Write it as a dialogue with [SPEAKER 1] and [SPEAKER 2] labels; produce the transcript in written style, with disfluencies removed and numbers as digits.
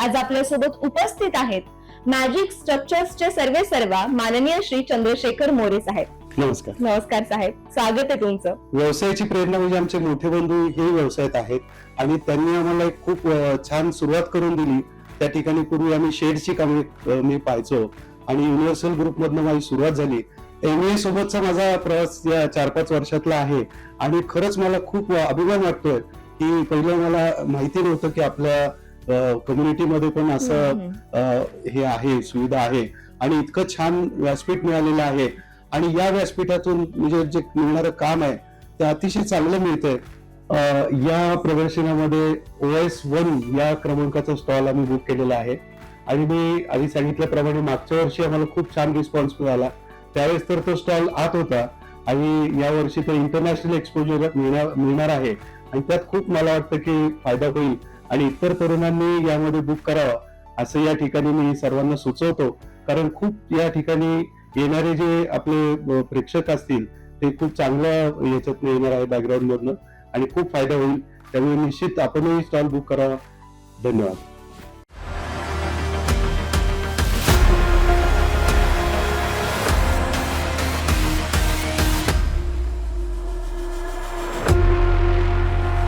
[SPEAKER 1] आज आपल्यासोबत उपस्थित आहेत मॅजिक स्ट्रक्चर्सचे सर्वेसर्वा माननीय श्री चंद्रशेखर मोरे साहेब.
[SPEAKER 2] नमस्कार.
[SPEAKER 1] नमस्कार साहेब, स्वागत आहे तुमचं.
[SPEAKER 2] व्यवसायाची प्रेरणा म्हणजे आमचे मोठे बंधू हे व्यवसायात आहेत आणि त्यांनी आम्हाला एक खूप छान सुरुवात करून दिली. त्या ठिकाणी पूर्वी आम्ही शेडची कामे मी पाहायचो आणि युनिव्हर्सल ग्रुप मधनं माझी सुरुवात झाली. MBA सोबतचा माझा प्रवास या 4-5 वर्षातला आहे आणि खरंच मला खूप अभिमान वाटतोय की पहिलं मला माहिती नव्हतं की आपल्या कम्युनिटीमध्ये पण असं हे आहे, सुविधा आहे आणि इतकं छान व्यासपीठ मिळालेलं आहे आणि या व्यासपीठातून म्हणजे जे मिळणारं काम आहे ते अतिशय चांगलं मिळतंय. या प्रदर्शनामध्ये OS1 या क्रमांकाचा स्टॉल आम्ही बुक केलेला आहे आणि मी आधी सांगितल्याप्रमाणे मागच्या वर्षी आम्हाला खूप छान रिस्पॉन्स मिळाला. त्यावेळेस तर तो स्टॉल आत होता आणि या वर्षी तो इंटरनॅशनल एक्सपोजर मिळणार आहे आणि त्यात खूप मला वाटतं की फायदा होईल आणि इतर तरुणांनी यामध्ये बुक करावं असं या ठिकाणी मी सर्वांना सुचवतो. कारण खूप या ठिकाणी येणारे जे आपले प्रेक्षक असतील ते खूप चांगल्या याच्यात येणार आहे बॅकग्राऊंड मधनं आणि खूप फायदा होईल. त्यामुळे निश्चित आपणही स्टॉल बुक करावा. धन्यवाद.